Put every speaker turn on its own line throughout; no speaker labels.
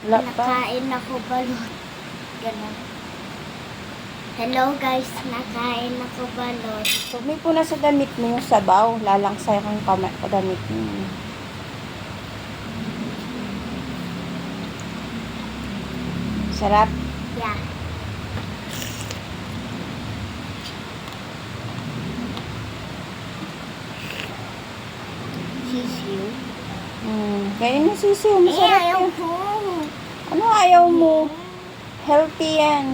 Wala pa.
Nakain ako balot. Ganon. Hello guys, nakain ako balot.
So, may puna sa damit mo yung sabaw. Lalangsay kang kamay sa damit mo. Sarap.
Yeah. Sisiu.
Ganyan yung sisiw. Masarap
ayaw
yun.
ko.
Ano ayaw mo? Healthy yan.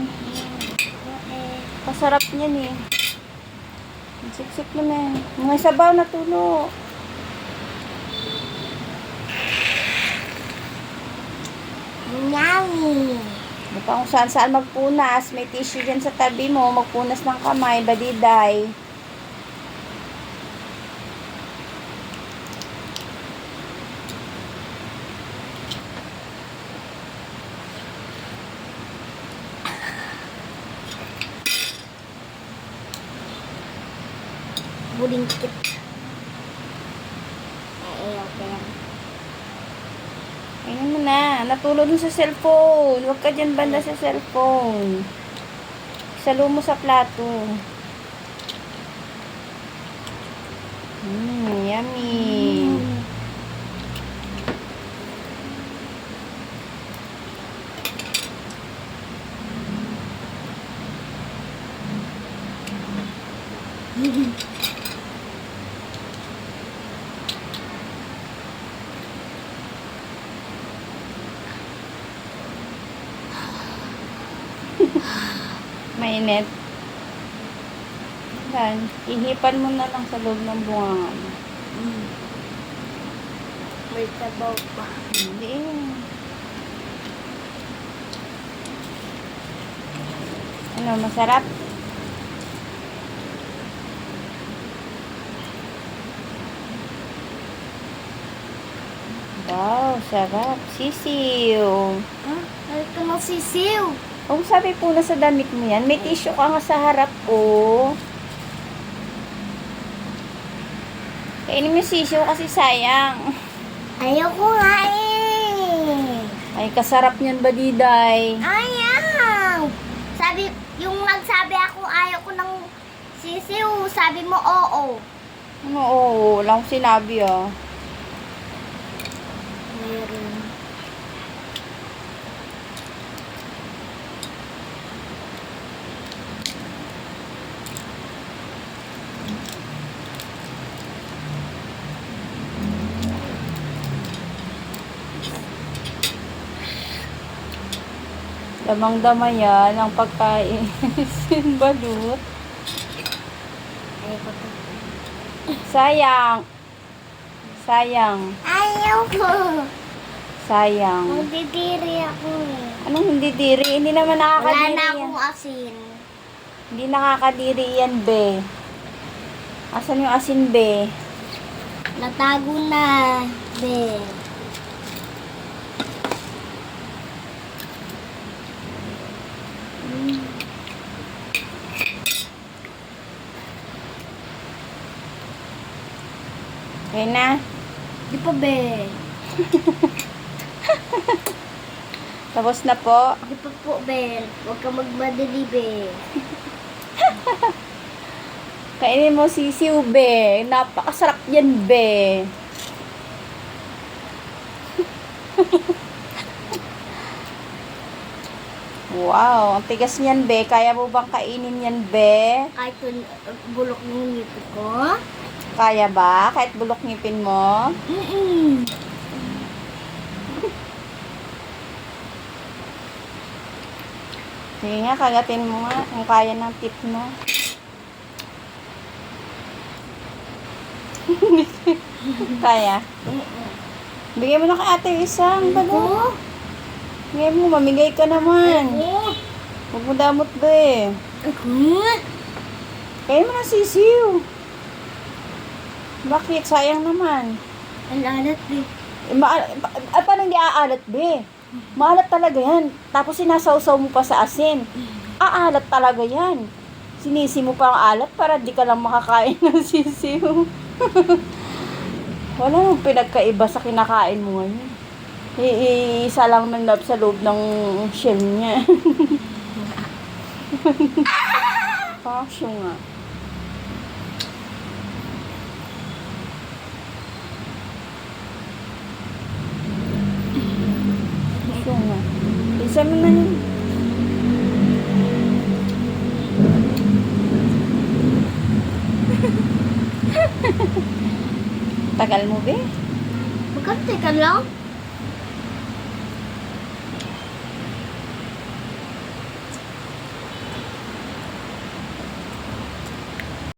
Pasarap niyan eh. Ang siksik naman. Mga sabaw na tulo.
Yummy.
Di pa kung saan saan magpunas. May tissue dyan sa tabi mo. Magpunas ng kamay. Badiday.
Buding kit. Ayaw ko yan.
Ayun mo na. Natulog mo sa cellphone. Huwag ka dyan banda sa cellphone. Salo mo sa plato. Yummy. Mainit. Yan. Ihipan mo na lang sa loob ng bungangan.
May sabaw pa.
Hindi. Ano, masarap? Wow, sarap. Sisiw.
Ay ka ng sisiw.
Oh, sabi po na sa damit mo yan. May tissue ka nga sa harap, oh. Kainin mo yung sisiw kasi sayang.
Ayaw ko nga eh.
Ay, kasarap niyan ba, Diday?
Ayaw. Sabi, yung nagsabi ako ayaw ko ng sisiw, sabi mo oo.
Ano, oo. Wala akong sinabi, ah.
Meron.
Damang-dama yan ang pagkain. Sinbalut.
Ayaw ko to.
Sayang. Sayang.
Ayaw ko.
Sayang.
Magdidiri ako eh.
Anong hindi diri? Hindi naman
Wala
nakakadiri
na
yan.
akong asin.
Hindi nakakadiri yan, be. Asan yung asin, be?
Natago na, be.
Okay na.
Di pa, be.
Tapos na po.
Di pa po, be. Huwag ka magmadali, be.
Kainin mo sisiw, be. Napakasarap yan, be. Wow, ang tigas niyan, be. Kaya mo bang kainin yan, be?
Kahit bulok ng ngipin ko.
Kaya ba? Kahit bulok ngipin mo? Sige nga, kagatin mo nga kung kaya ng tip mo. Kaya? Bigay mo na kay ate isang bago. Bigay mo, mamigay ka naman. Huwag mo damot ba eh. Kaya mo na sisiw. Bakit? Sayang naman.
Ang alat, be.
Paano hindi aalat, be? Maalat talaga yan. Tapos sinasawsaw mo pa sa asin. Aalat talaga yan. Sinisi mo pa ang alat para di ka lang makakain ng sisiw. Wala nang pinagkaiba sa kinakain mo ngayon. Iisa lang ng love sa loob ng shell niya. Pasyo nga. Pasyo nga. Isa mo na yun. Tagal mo, be?
Magkante ka lang.